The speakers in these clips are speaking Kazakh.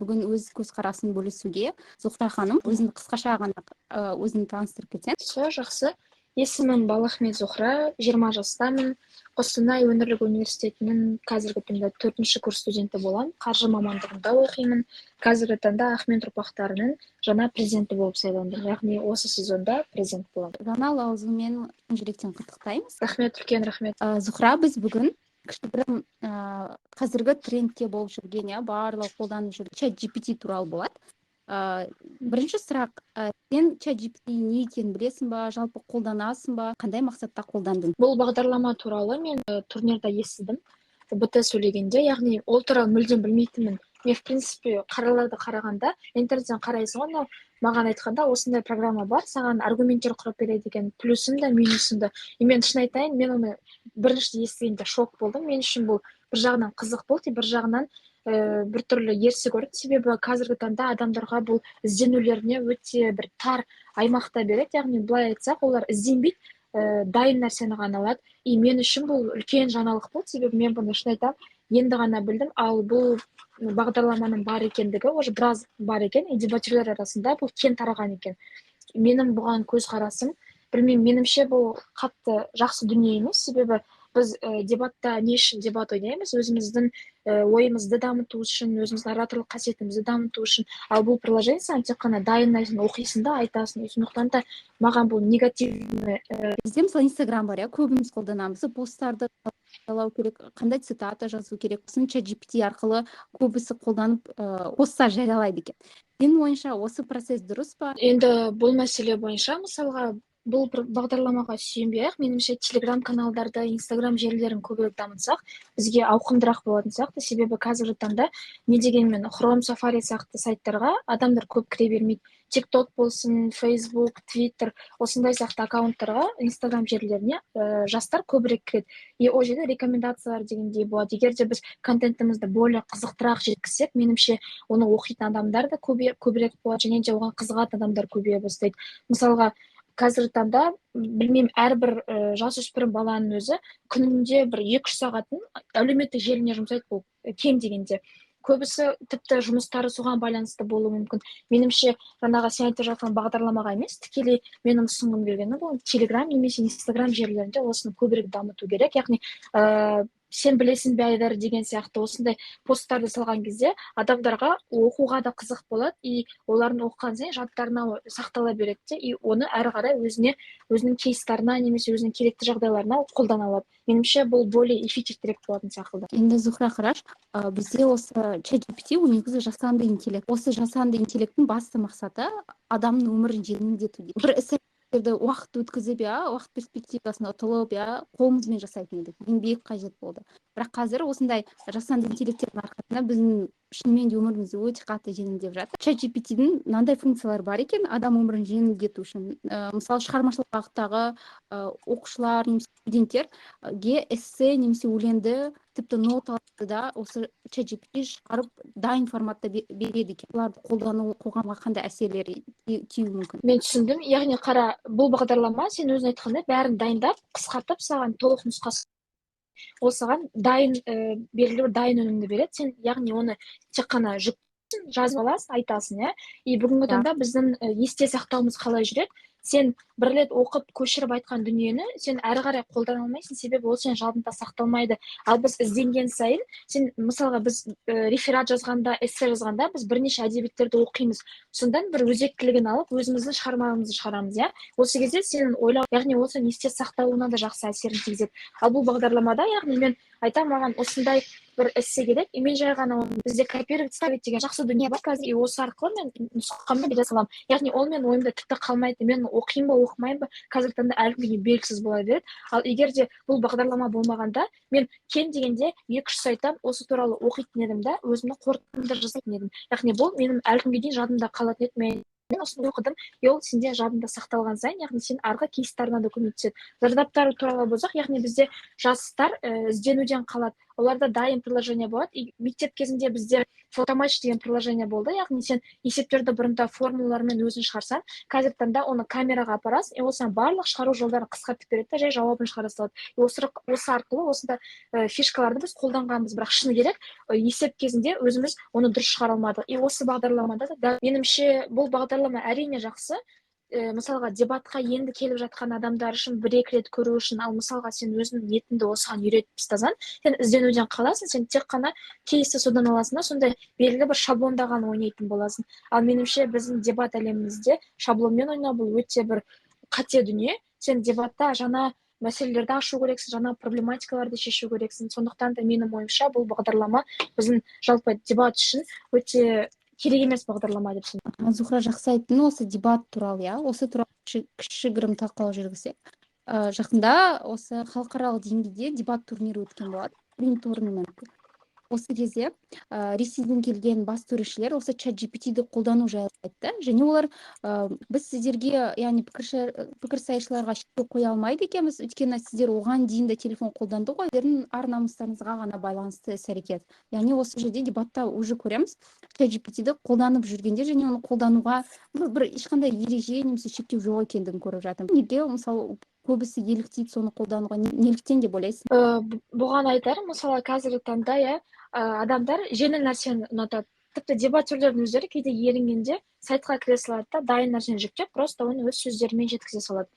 бүгін өз көзқарасын бөлісуге. Зухра ханым, өзін қысқаша ғана өзін таныстырып кетсең. Жақсы. Есімім Балахмет Зухра, 20 жастамын. Қостанай өңірлік университетінің қазіргі таңда 4-ші курс студенті боламын. Қаржы мамандығында оқимын. Қазіргі таңда Ахмет ұрпақтарының жаңа президенті болып сайландым. Яғни осы сезонда президент боламын. Жаңа лауазыммен жүректен құттықтаймыз. Рахмет, үлкен рахмет. Зухра, біз бүгін кішігірім қазіргі трендте болып жүрген, барлығы қолданып жүрген ChatGPT туралы болады. Бірінші сұрақ, сен ChatGPT не екенін білесің ба, жалпы қолданасың ба, қандай мақсатта қолдандың? Бұл бағдарлама туралы мен турнирда естідім. БТ сөйлегенде, яғни ол туралы мүлдем білмейтінмін. Мен в принципе қарағанда интернеттен қарайсың ғой, маған айтқанда осындай программа бар, саған аргументтер құрып береді екен, плюсын да минусын да. Мен шын айтайын, мен оны бірінші естігенде шок болдым. Мен үшін бұл бір жағынан қызық болды, бір жағынан бір түрлі ерсі көрді. Себебі қазіргі таңда адамдарға бұл ізденулеріне өте бір тар аймақта береді. Яғни былай айтсақ, олар ізденбейді, дайын нәрсені ғана алады. И мен үшін бұл үлкен жаңалық болды, себебі мен бұны шын айтамын, енді ғана білдім. Ал бұл бағдарламаның бар екендігі уже біраз бар екен, и дебатерлер арасында бұл кең тараған екен. Менің бұған көзқарасым, білмеймін, меніңше бұл қатты жақсы дүние емес, себебі біз дебатта не үшін дебат ойнаймыз? Өзіміздің ойымызды дамыту үшін, өзіміздің ораторлық қасиетімізді дамыту үшін. Ал бұл приложение сен тек қана дайын нәрсені оқисың да айтасың. Сондықтан да маған бұл негативный. Бізде мысалы Инстаграм бар, көбіміз қолданамыз, посттарды жазалау керек, қандай цитата жазу керек. Сосын ChatGPT арқылы көбісі қолданып посттар жариялайды екен. Сенің ойыңша осы процесс дұрыс па? Енді бұл мәселе бойынша, мысалға, бұл бағдарламаға сүйенбей-ақ, меніңше Telegram каналдарды, Instagram желілерін көбірек дамытсақ, бізге ауқымдырақ болатын сияқты. Себебі қазіргі таңда не дегенмен Chrome, Safari сияқты сайттарға адамдар көп кіре бермейді. TikTok болсын, Facebook, Twitter, осындай сияқты аккаунттарға, Instagram желілеріне жастар көбірек кіреді. И ол жерде рекомендациялар дегендей болады. Егер де біз контентімізді более қызықтырақ жеткізсек, меніңше оны оқитын адамдар да көбірек болады, және де оған қызығатын адамдар көбейе бастайды. Мысалға, қазіргі таңда, білмеймін, әрбір жасөспірім баланың өзі күнінде бір 2-3 сағатын әлеуметтік желіне жұмсайды, бұл кем дегенде. Көбісі тіпті жұмыстары соған байланысты болуы мүмкін. Меніңше, жаңағы сен айтып жатқан бағдарламаға емес, тікелей менің ұсынғым келгені бұл Telegram немесе Instagram желілерінде осыны көбірек дамыту керек. Яғни сен білесің бе Айдар деген сияқты осындай посттарды салған кезде адамдарға оқуға да қызық болады, и олардың оқыған сайын жадтарына сақтала береді, и оны әрі қарай өзінің кейстарына немесе өзінің керекті жағдайларына қолдана алады. Меніңше бұл более эффективтірек болатын сияқты. Енді Зухра қараш, бізде осы ChatGPT негізі жасанды интеллект. Осы жасанды интеллекттің басты мақсаты адамның өмірін жеңілдету. Бір уақыт өткізіп, уақыт перспективасын ұтылып, қолымызбен жасайтын едік. Еңбек қажет болды. Бірақ қазір осындай жасанды интеллекттің арқасында біздің шынымен де өмірімізді өте қатты жеңілдеп жатыр. ChatGPT-дің мынандай функциялары бар екен, адам өмірін жеңілдету үшін. Мысалы, шығармашылық бағыттағы оқушылар немесе студенттерге эссе немесе өлеңді, тіпті ноталарды да осы ChatGPT шығарып дайын форматта береді екен. Оларды қолдану қоғамға қандай әсерлері тиюі мүмкін? Мен түсіндім. Яғни қара, бұл бағдарлама сен өзің айтқандай бәрін дайындап, қысқартып, саған толық нұсқасы ол саған дайын белгілі бір дайын өнімді береді. Сен яғни оны тек қана жазып аласың, айтасың, и бүгінгі таңда біздің есте сақтауымыз қалай жүреді? Сен бір рет оқып көшіріп айтқан дүниені сен әрі қарай қолдана алмайсың, себебі ол сен жадында сақталмайды. Ал біз ізденген сайын, сен мысалға біз реферат жазғанда, эссе жазғанда біз бірнеше әдебиеттерді оқимыз. Сондан бір өзектілігін алып, өзіміздің шығармамызды шығарамыз, Осы кезде сен ойлау, яғни ол сен есте сақталуына да жақсы әсерін тигізеді. Ал бұл бағдарламада, яғни мен айтам, маған осындай бір эссе керек, и мен жай ғана оны бізде копировать ставить деген жақсы дүние бар қазір, и осы арқылы мен нұсқамды бере саламын. Яғни ол мен ойымда тіпті қалмайды, мен оқимын ба, оқымаймын ба, қазіргі таңда әлі күнге белгісіз бола береді. Ал егер де бұл бағдарлама болмағанда, мен кем дегенде 2-3 сайтан осы туралы оқитын едім да, өзімді қорытынды жасайтын едім. Яғни бұл менің әлі күнге дейін жадымда қалатын еді. Мен осыны оқыдым, ол сенде жадында сақталған сайын, яғни сен арғы кейстарына да көмектеседі. Зардаптары туралы болсақ, яғни бізде жастар ізденуден қалады. оларда дайын приложение болады. И мектеп кезінде бізде фотоматч деген приложение болды, яғни сен есептерді бұрында формулалармен өзің шығарсаң, қазіргі таңда оны камераға апарасың, и ол саған барлық шығару жолдарын қысқартып береді, жай жауабын шығара салады. И осы арқылы осында фишкаларды біз қолданғанбыз, бірақ шыны керек есеп кезінде өзіміз оны дұрыс шығара алмадық. И осы бағдарламада да меніңше бұл бағдарлама әрине жақсы. Мысалға дебатқа енді келіп жатқан адамдар үшін бір-екі рет көру үшін, ал мысалға сен өзіңнің ниетіңді осыған үйретіп тастасаң, сен ізденуден қаласың, сен тек қана кейсті содан аласың да, сондай белгілі бір шаблонда ғана ойнайтын боласың. Ал меніңше біздің дебат әлемімізде шаблонмен ойнау бұл өте бір қате дүние. Сен дебатта жаңа мәселелерді ашу керексің, жаңа проблематикаларды шешу керексің. Сондықтан да менің ойымша бұл бағдарлама біздің жалпы дебат үшін өте керек емес бағдарлама деп санаймын. Зухра жақсы айттың осы дебат туралы, иә. Осы туралы кішігірім талқылау жүргізсек. Жақында осы халықаралық деңгейде дебат турнирі өткен болады. Турнамент. Осы кезде Ресейден келген бас төрешілер осы ChatGPT-ді қолдану жайлы айтты. Және олар біз сіздерге, яғни пікірсайысшыларға шектеу қоя алмайды екенбіз, өйткені сіздер оған дейін де телефон қолданды ғой, сіздердің ар-намыстарыңызға ғана байланысты іс-әрекет. Яғни осы жерде дебатта уже көреміз ChatGPT-ді қолданып жүргенде және оны қолдануға бір ешқандай ереже немесе шектеу жоқ екендігін көріп жатырмын. Неге мысалы көбісі еліктейді соны қолдануға, неліктен деп ойлайсың? Бұған айтарым, мысалы қазіргі таңда адамдар жеңіл нәрсені ұнатады. Тіпті дебатерлердің өздері кейде ерінгенде сайтқа кіре салады да, дайын нәрсені жүктеп, просто оны өз сөздерімен жеткізе салады.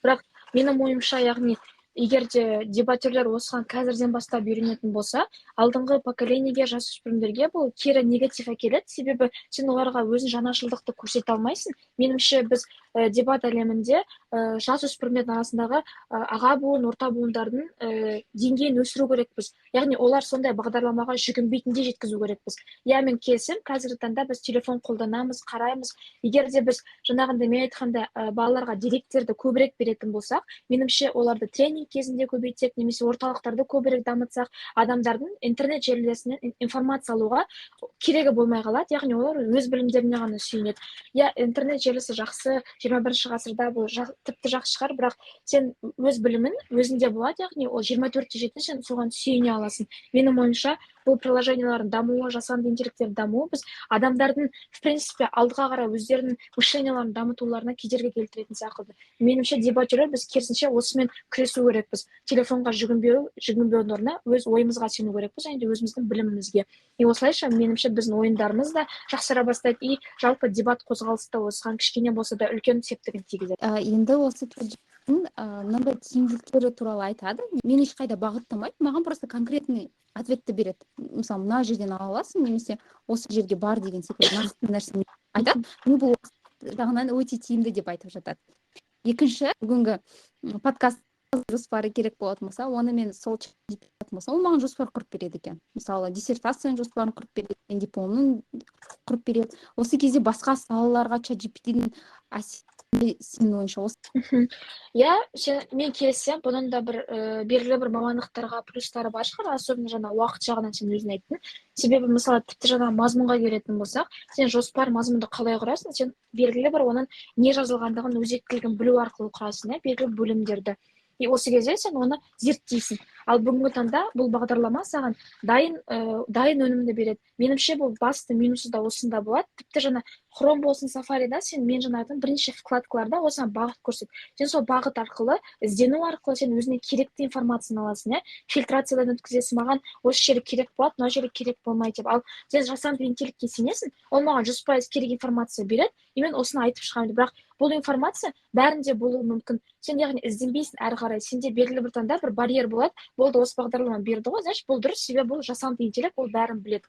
Бірақ менің ойымша, яғни егер де дебатерлер осыған қазірден бастап үйренетін болса, алдыңғы поколениеге, жасөспірімдерге бұл кері негатив әкеледі, себебі сен оларға өзің жаңашылдықты көрсете алмайсың. Меніңше біз дебат әлемінде жасөспірімдердің арасындағы аға буын, орта буындардың деңгейін өсіру керекпіз. Яғни олар сондай бағдарламаға жүгінбейтіндей жеткізу керекпіз. Иә, мен келісем, қазіргі таңда біз телефон қолданамыз, қараймыз. Егер де біз жаңағындай мен айтқанда балаларға деректерді көбірек беретін болсақ, меніңше оларды тренинг кезінде көбейтсек, немесе орталықтарды көбірек дамытсақ, адамдардың интернет желілерінен информация алуға керегі болмай қалады, яғни олар өз білімдеріне ғана сүйенеді. Иә, интернет желісі жақсы, 21 ғасырда бұл тіпті жақсы шығар, бірақ сен өз білімін өзінде болады, яғни ол 24/7 сен соған сүйене аласың. Менің ойымша, бұл приложениялардың дамуы, жасанды интеллекттер дамуы біз адамдардың в принципе алдыға қарай өздерінің мышленияларын дамытуларына кедергі келтіретін сияқты. Меніңше дебатерлер біз керісінше осымен күресу керекпіз. Телефонға жүгінбеудің орнына өз ойымызға сену керекпіз, және де өзіміздің білімімізге. И осылайша меніңше біздің ойындарымыз да жақсара бастайды, и жалпы дебат қозғалыста осыған кішкене болса да үлкен септігін тигізеді. Енді осы мынандай тиімділіктері туралы айтады. Мен ешқайда бағыттамайды, маған просто конкретный ответті береді. Мысалы, мына жерден ала аласың, немесе осы жерге бар деген секілді нақты нәрсені айтады. Мен бұл жағынан өте тиімді деп айтып жатады. Екінші, бүгінгі подкаст жоспары керек болатын болса, оны мен сол ол маған жоспар құрып береді екен. Мысалы, диссертацияның жоспарын құрып береді, дипломның құрып береді. Осы кезде басқа салаларға ChatGPT-дің сенің ойынша осы? Иә, мен келісем, бұның да бір белгілі бір мамандықтарға плюстары бар шығар, особенно жаңа уақыт жағынан сен өзің айттың. Себебі мысалы тіпті жаңа мазмұнға келетін болсақ, сен жоспар мазмұнды қалай құрасың, сен белгілі бір оның не жазылғандығын, өзектілігін білу арқылы құрасың, белгілі бөлімдерді. И осы кезде сен оны зерттейсің. Ал бүгінгі таңда бұл бағдарлама саған дайын өнімді береді. Меніңше бұл басты минусы да осында болады. Тіпті жаңа Chrome болсын, Safari'да сен мен жаңа айтқан бірінші вкладкаларда осыған бағыт көрсет. Сен сол бағыт арқылы, іздену арқылы сен өзіне керекті информацияны аласың, фильтрациядан өткізесің, маған осы жері керек болады, мына жері керек болмайды деп. Ал сен жасанды интеллектке сенесің, ол маған 100% керек информация береді, и мен осыны айтып шығамын. Бірақ бұл информация бәрінде болуы мүмкін. Сен яғни ізденбейсің әрі қарай. Сенде белгілі бір таңда бір барьер болады. Болды, осы бағдарлама берді ғой, значит, бұл дұрыс, себебі бұл жасанды интеллект, ол бәрін біледі.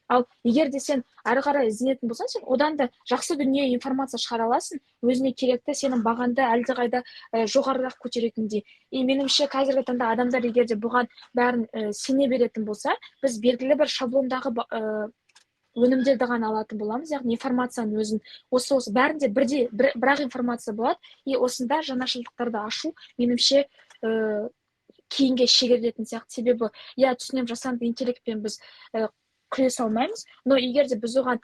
Ал егер де сен әрі қарай ізденетін болсаң, сен одан да жақсы дүние информация шығара аласың, өзіне керекті, сенің бағанды әлдеқайда жоғарырақ көтеретіндей. И меніңше қазіргі таңда адамдар егер де бұған бәрін сене беретін болса, біз белгілі бір шаблондағы өнімдерді ғана алатын боламыз, яғни информацияның өзін осы бәрінде бірақ информация болады, и осында жаңашылдықтарды ашу меніңше кейінге шегерілетін сияқты. Себебі түсінем, жасанды интеллектпен біз күресе алмаймыз, но егер де біз оған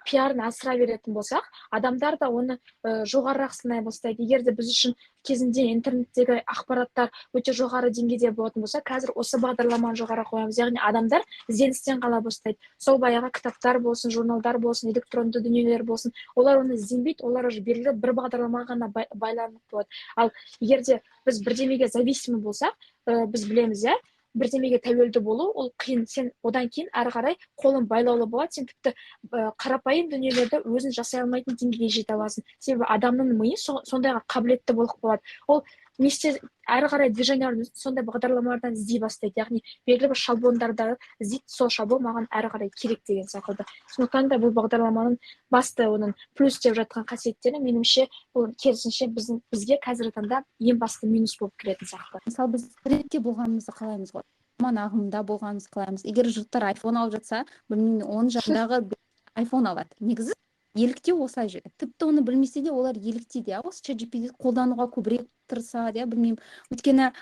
пиарын асыра беретін болсақ, адамдар да оны жоғарырақ сынай бастайды. Егер де біз үшін кезінде интернеттегі ақпараттар өте жоғары деңгейде болатын болса, қазір осы бағдарламаны жоғары қоямыз. Яғни адамдар ізденістен қала бастайды. Сол баяғы кітаптар болсын, журналдар болсын, электронды дүниелер болсын, олар оны ізденбейді, олар уже белгілі бір бағдарламаға ғана байланып болады. Ал егер де біз бірдемеге зависимый болсақ, біз білеміз, бірдемеге тәуелді болу ол қиын. Сен одан кейін әрі қарай қолың байлаулы болады, сен тіпті қарапайым дүниелерді өзің жасай алмайтын деңгейге жете аласың. Себебі адамның миы сондайға қабілетті болып болады. Ол несте әрі қарай движенияларын сондай бағдарламалардан іздей бастайды. Яғни белгілі бір шаблондарды іздейді, сол шаблон маған әрі қарай керек деген секілді. Сондықтан да бұл бағдарламаның басты оның плюс деп жатқан қасиеттері меніңше бұл керісінше бізге қазіргі таңда ең басты минус болып келетін сияқты. Мысалы біз трендте болғанымызды қалаймыз ғой, заман ағымында болғанымызды қалаймыз. Егер жұрттар айфон алып жатса, білмеймін, оның жанындағы айфон алады. Негізі еліктеу осылай жүреді. Тіпті оны білмесе де олар еліктейді, осы ChatGPT қолдануға көбірек тырысады, білмеймін. Өйткені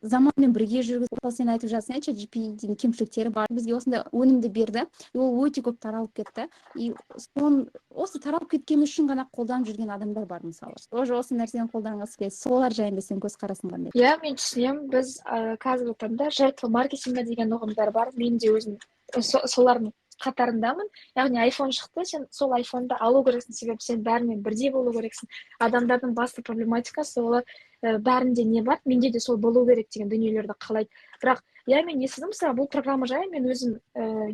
заманмен бірге жүргізіп, сен айтып жатсың, ChatGPT-дің кемшіліктері бар. Бізге осындай өнімді берді, ол өте көп таралып кетті. И осы таралып кеткен үшін ғана қолданып жүрген адамдар бар, мысалы. Осы нәрсені қолданғысы келеді. Солар жайында сен көзқарасың қандай? Иә, мен түсінемін. Біз қазіргі таңда жертва маркетингі деген ұғымдар бар. Мен де өзім солардың қатарындамын. Яғни айфон шықты, сен сол айфонды алу керексің, себебі сен бәрімен бірдей болу керексің. Адамдардың басты проблематикасы олар бәрінде не бар, менде де сол болу керек деген дүниелерді қалайды. Бірақ мен естідім, мысалы бұл программа жайы мен өзім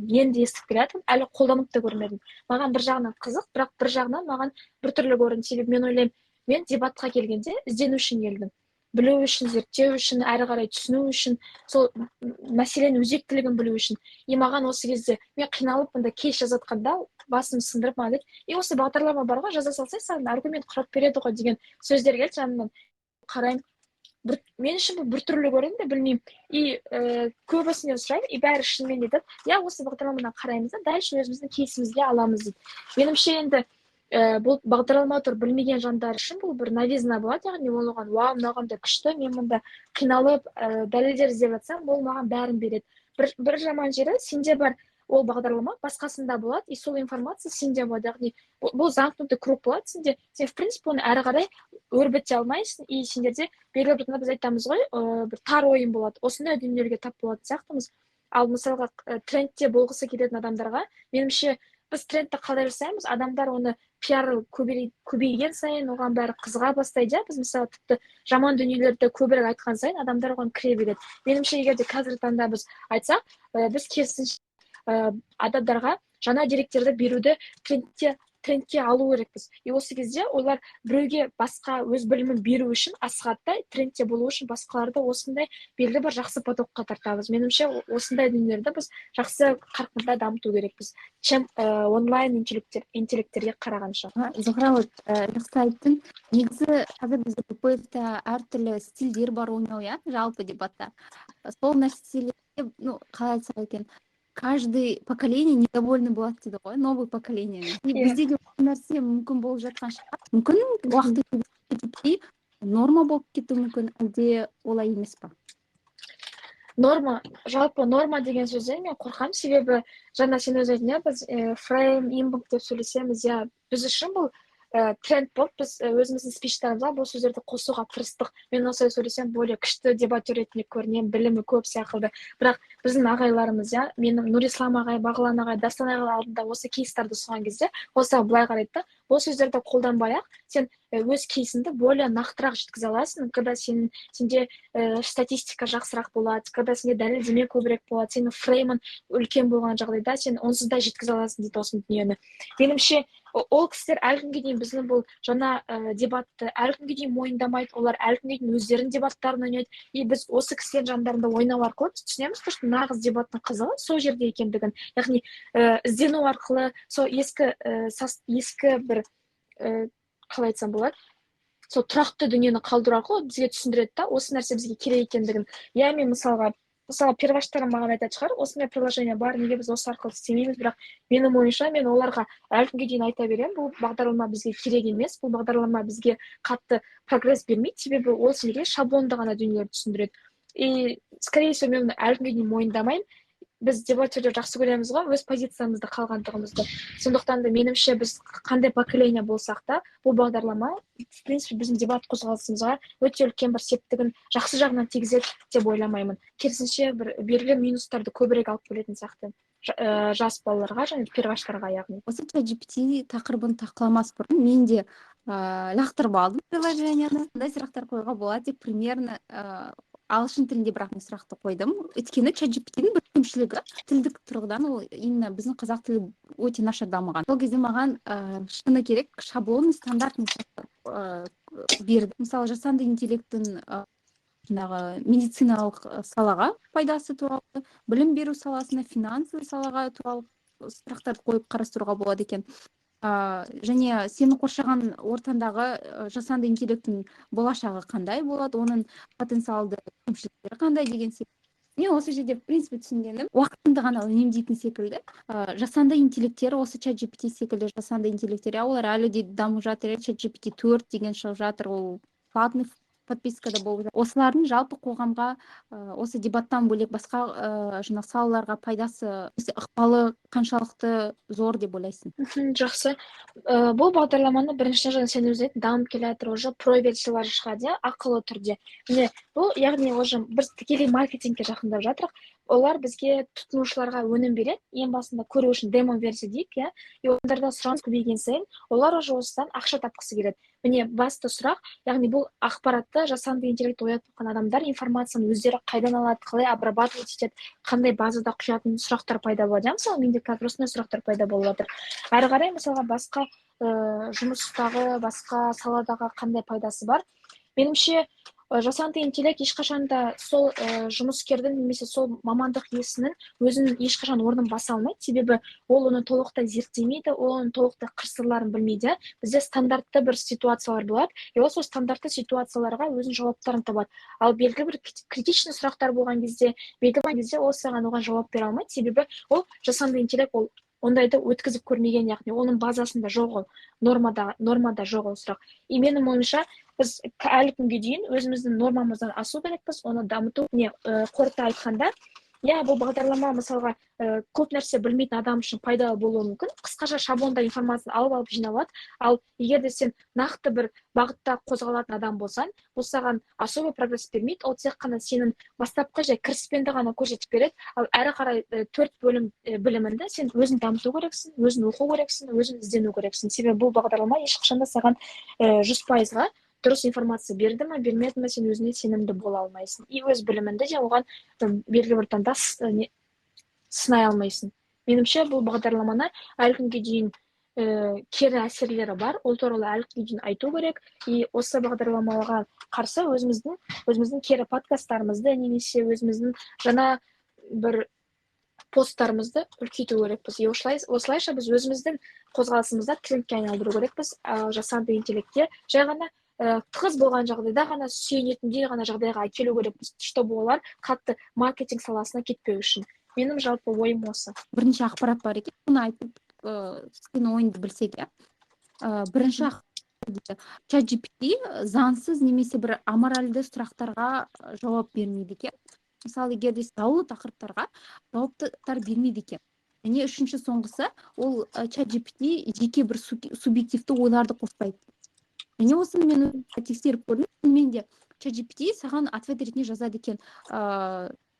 енді естіп келатырмын, әлі қолданып та көрмедім. Маған бір жағынан қызық, бірақ бір жағынан маған біртүрлі көрінді. Себебі мен ойлаймын, мен дебатқа келгенде іздену үшін келдім. Білу үшін, зерттеу үшін, әрі қарай түсіну үшін, сол мәселенің өзектілігін білу үшін. Маған осы кезде мен қиналып мында кейс жазатқанда басым сындырып маған деді, осы бағдарлама бар ғой, жаза салсай, саған аргумент құрап береді ғой деген сөздер келді жанымнан. Қараймын, мен үшін бұл біртүрлі көрінді, білмеймін. Көбісіне сұраймын, бәрі шынымен дейді, осы бағдарламаны қараймыз да, дальше өзіміздің кейсімізге аламыз дейді. Меніңше енді бұл бағдарлама тұр білмеген жандар үшін бұл бір новизна болады, яғни ол оған вау, мынаған да күшті, мен мұнда қиналып дәлелдер іздеп жатсам, ол маған бәрін береді. Бір жаман жері, сенде бар ол бағдарлама, басқасында болады, и сол информация сенде болады, яғни бұл замкнутый круг болады сенде, сен в принципе оны әрі қарай өрбіте алмайсың, и сендерде белгілі бір біз айтамыз ғой, бір тар ойын болады, осындай дүниелерге тап болатын сияқтымыз. Ал мысалға трендте болғысы келетін адамдарға, меніңше біз трендті қалай жасаймыз, адамдар оны пиары көбейген сайын оған бәрі қызыға бастайды. Біз мысалы тіпті жаман дүниелерді көбірек айтқан сайын адамдар оған кіре береді. Меніңше егер де қазіргі таңда біз айтсақ, біз керісінше адамдарға жаңа деректерді беруді трендке алу керекпіз. Осы кезде олар біреуге басқа өз білімін беру үшін асығатта, трендте болу үшін басқаларды осындай белгілі бір жақсы потокқа тартамыз. Меніңше осындай дүниелерді біз жақсы қарқында дамыту керекпіз, чем онлайн интеллекттерге қарағанша. Зухра, жақсы айттың. Негізі қазір бізде ППФ-та әртүрлі стильдер бар ойнау, жалпы дебатта. Сол нәрселерге, қалай айтсақ екен, каждый поколение недовольны болады дейді ғой, новый поколение. Бізде де нәрсе мүмкін болып жатқан шығар. Мүмкін уақыт норма болып кетуі мүмкін, әлде олай емес па? Норма, жалпы норма деген сөзден мен қорқамын, себебі жаңа сен өз айтың, біз фрейм, имбок деп сөйлесеміз, біз үшін бұл тренд болып, біз өзіміздің спичтарымызға бұл сөздерді қосуға тырыстық. Мен осылай сөйлесем, более күшті дебатер ретінде көрінемін, білімі көп сияқты. Бірақ біздің ағайларымыз, менің Нұрислам ағай, Бағлан ағай, Дастан ағай алдында осы кейстарды сұған кезде, осы былай қарайды, бұл сөздерді қолданбай-ақ, сен өз кейсіңді более нақтырақ жеткізе аласың, когда сенде статистика жақсырақ болады, когда сенде дәлелдеме көбірек болады, сенің фреймін үлкен болған жағдайда сен онсыз да жеткізе аласың дейді осы дүниені. Меніңше ол кісілер әлі күнге дейін біздің бұл жаңа дебатты әлі күнге дейін мойындамайды, олар әлі күнге дейін өздерінің дебаттарын ойнайды, и біз осы кісілердің жандарында ойнау арқылы түсінеміз, что нағыз дебаттың қызығы сол жерде екендігін, яғни іздену арқылы сол ескі бір қалай айтсам болады, сол тұрақты дүниені қалдыру арқылы бізге түсіндіреді да, осы нәрсе бізге керек екендігін. Мен мысалға перваштарым маған айтатын шығар, осындай приложение бар, неге біз осы арқылы істемейміз, бірақ менің ойымша мен оларға әлі күнге дейін айта беремін, бұл бағдарлама бізге керек емес, бұл бағдарлама бізге қатты прогресс бермейді, себебі ол сізге шаблонды ғана дүниелерді түсіндіреді. И скорее всего мен әлі күнге дейін мойындамаймын, біз дебаттарды жақсы көреміз ғой, өз позициямызды қалғандығымызды. Сондықтан да меніңше біз қандай поколение болсақ та, бұл бағдарлама в принципе біздің дебат қозғалысымызға өте үлкен бір септігін жақсы жағынан тигізеді деп ойламаймын. Керісінше бір белгілі минустарды көбірек алып келетін сияқты жас балаларға және перваштарға яғни. Осы ChatGPT тақырыбын тақыламас бұрын мен де лақтырып алдым приложениені. Қандай сұрақтар қоюға болады деп примерно ағылшын тілінде бірақ мен сұрақты қойдым. Өйткені ChatGPT-дің бір кемшілігі тілдік тұрғыдан ол именно біздің қазақ тілі өте нашар дамыған. Сол кезде маған шыны керек шаблон стандартный берді. Мысалы жасанды интеллекттің жаңағы медициналық салаға пайдасы туралы, білім беру саласына, финансовый салаға туралы сұрақтарды қойып қарастыруға болады екен. Және сені қоршаған ортаңдағы жасанды интеллекттің болашағы қандай болады, оның потенциалды кемшіліктері қандай деген секілді. Мен осы жерде в принципе түсінгенім уақытыңды ғана үнемдейтін секілді. Жасанды интеллекттер осы ChatGPT секілді жасанды интеллекттер, олар әлі де дамып жатыр. ChatGPT 4 деген шығып жатыр, ол платный подпискада болып жатыр. Осылардың жалпы қоғамға осы дебаттан бөлек басқа жаңағы салаларға пайдасы, ықпалы қаншалықты зор деп ойлайсың? Жақсы. Бұл бағдарламаны біріншіден сен өзің дамып келе жатыр, уже про версиялары шығады, ақылы түрде. Міне, бұл яғни уже біз тікелей маркетингке жақындап жатырық. Олар бізге тұтынушыларға өнім береді, ең басында көру үшін демо версия дейік, иә. Ондарда сұраныс көбейген сайын, олар уже осыдан ақша тапқысы келеді. Міне, басты сұрақ, яғни бұл ақпаратты жасанды интеллект оятып жатқан адамдар информацияны өздері қайдан алады, қалай обрабатывать етеді, қандай базада құятын сұрақтар пайда болады. Мысалы, менде қазір осындай сұрақтар пайда болып жатыр. Әрі қарай мысалға басқа жұмыстағы, басқа саладағы қандай пайдасы бар? Меніңше жасанды интеллект ешқашан да сол жұмыскердің немесе сол мамандық иесінің өзінің ешқашан орнын баса алмайды. Себебі ол оны толықтай зерттемейді, ол оның толықтай қыр-сырларын білмейді. Бізде стандартты бір ситуациялар болады, ол сол стандартты ситуацияларға өзінің жауаптарын табады. Ал белгілі бір критичный сұрақтар болған кезде, ол саған оған жауап бере алмайды. Себебі ол жасанды интеллект ол ондайды өткізіп көрмеген, яғни оның базасында жоқ ол, нормада жоқ ол сұрақ. И менің ойымша біз әлі күнге дейін өзіміздің нормамыздан асу керекпіз, оны дамыту. Қорыта айтқанда, бұл бағдарлама мысалға көп нәрсе білмейтін адам үшін пайдалы болуы мүмкін. Қысқаша шаблонда информацияны алып жиналады. Ал егер де сен нақты бір бағытта қозғалатын адам болсаң, бұл саған особый прогресс бермейді. Ол тек қана сенің бастапқы жай кіріспенді ғана көрсетіп береді. Ал әрі қарай 4 бөлім білімінді сен өзің дамыту керексің, өзің оқу керексің, өзің іздену керексің. Себебі бұл бағдарлама ешқашанда саған 100%-ға дұрыс информация берді ме, бермеді ме, сен өзіне сенімді бола алмайсың. И өз білімінді де оған белгілі бір таңда сынай алмайсың. Меніңше бұл бағдарламаны әлі күнге дейін кері әсерлері бар, ол туралы әлі күнге дейін айту керек. И осы бағдарламаға қарсы өзіміздің кері подкасттарымызды немесе өзіміздің жаңа бір посттарымызды үлкейту керекпіз. Осылайша біз өзіміздің қозғалысымызда трендке айналдыру керекпіз. Жасанды интеллектке жай ғана тығыз болған жағдайда ғана сүйенетіндей ғана жағдайға әкелу керекпіз, чтобы олар қатты маркетинг саласына кетпеу үшін. Менің жалпы ойым осы. Бірінші ақпарат бар екен, оны айтып, сен ойыңды білсек, бірінші ақпарат ChatGPT заңсыз немесе бір аморальды сұрақтарға жауап бермейді екен. Мысалы, егер де даулы тақырыптарға жауаптар бермейді екен. Және үшінші соңғысы, ол ChatGPT жеке бір субъективті ойларды қоспайды. Және осыны мен тексеріп көрдім. Мен де ChatGPT саған ответ ретінде жазады екен.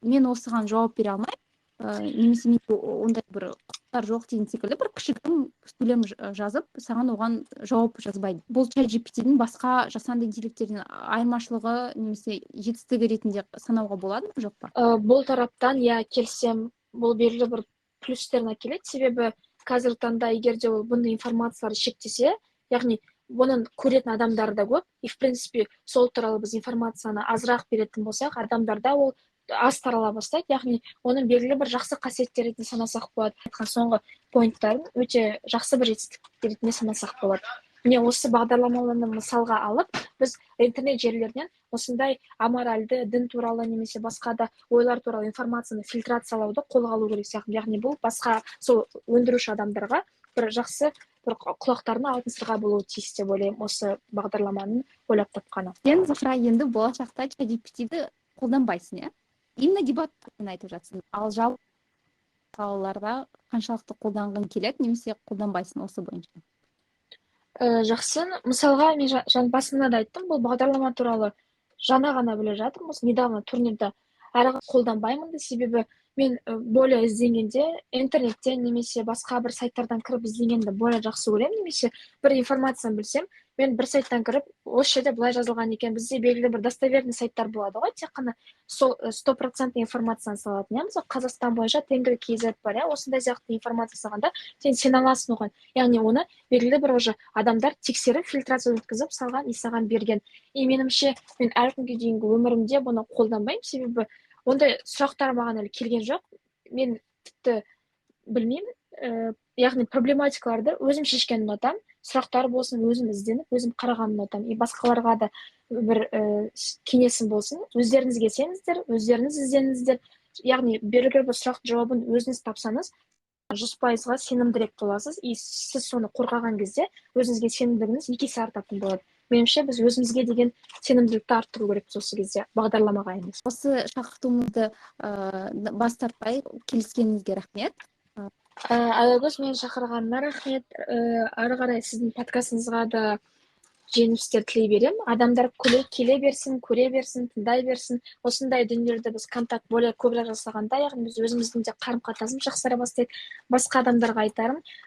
Мен осыған жауап бере алмаймын. Немесе менде ондай бір құқықтар жоқ деген секілді бір кішігірім сөйлем жазып, саған оған жауап жазбайды. Бұл ChatGPT-дің басқа жасанды интеллекттерден айырмашылығы немесе жетістігі ретінде санауға болады ма, жоқ па? Бұл тараптан келсем, бұл белгілі бір плюстерін әкеледі. Себебі қазіргі таңда егер де ол бұндай информацияларды шектесе, яғни бұның көретін адамдар да көп. И в принципе сол туралы біз информацияны азырақ беретін болсақ, адамдарда ол аз тарала бастайды, яғни оның белгілі бір жақсы қасиеттер ретінде санасақ болады. Айтқан соңғы поинттарын өте жақсы бір жетістік ретінде санасақ болады. Міне осы бағдарламаларды мысалға алып, біз интернет желілерінен осындай аморальды, дін туралы немесе басқа да ойлар туралы информацияны фильтрациялауды қолға алу керек сияқты. Яғни бұл басқа сол өндіруші адамдарға бір жақсы бір құлақтарына алтын сырға болуы тиіс деп ойлаймын осы бағдарламаның ойлап тапқаны. Сен Зухра енді болашақта ChatGPT-ді қолданбайсың, иә? Именно дебат айтып жатсың. Ал жалпы салаларда қаншалықты қолданғың келеді немесе қолданбайсың осы бойынша? Жақсы. Мысалға, мен басында да айттым, бұл бағдарлама туралы жаңа ғана біле жатырмыз, недавно турнирда. Әрі қолданбаймын да, себебі мен более іздегенде интернеттен немесе басқа бір сайттардан кіріп іздегенді более жақсы көремін, немесе бір информацияны білсем, мен бір сайттан кіріп, осы жерде былай жазылған екен, бізде белгілі бір достоверный сайттар болады ғой, тек қана сол 100% информацияны салатын. Иә, мысалы Қазақстан бойынша Тенгри.kz бар, иә, осындай сияқты информация салғанда сен аласың оған. Яғни оны белгілі бір уже адамдар тексеріп, фильтрация өткізіп салған и саған берген. И меніңше, мен әлі күнге дейінгі өмірімде бұны қолданбаймын, себебі ондай сұрақтар маған әлі келген жоқ. Мен тіпті білмеймін, яғни проблематикаларды өзім шешкенді ұнатамын. Сұрақтар болсын, өзім ізденіп, өзім қарағанды ұнатамын. И басқаларға да бір кеңесім болсын. Өздеріңізге сеніңіздер, өздеріңіз ізденіңіздер. Яғни белгілі бір сұрақ жауабын өзіңіз тапсаңыз, 100%-ға сенімдірек боласыз, и сіз соны қорғаған кезде өзіңізге сенімділігіңіз 2 есе артатын болады. Меніңше, біз өзімізге деген сенімділікті арттыру керекпіз осы кезде, бағдарламаға емес. Осы шақыртуымызды бас тартпай келіскеніңізге рахмет. Аягөз, мені шақырғанына рахмет. Ары қарай сіздің подкастыңызға да жеңістер тілей беремін. Адамдар келе берсін, көре берсін, тыңдай берсін. Осындай дүниелерді біз контакт более көбірек жасағанда, яғни біз өзіміздің де қарым-қатынасымыз жақсара бастайды. Басқа адамдарға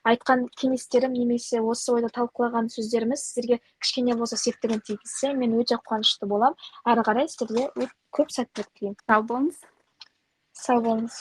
айтқан кеңестерім немесе осы ойда талқылаған сөздеріміз сіздерге кішкене болса септігін тигізсе, мен өте қуанышты боламын. Ары қарай сіздерге көп сәттілік тілеймін. Сау болыңыз. Сау болыңыз.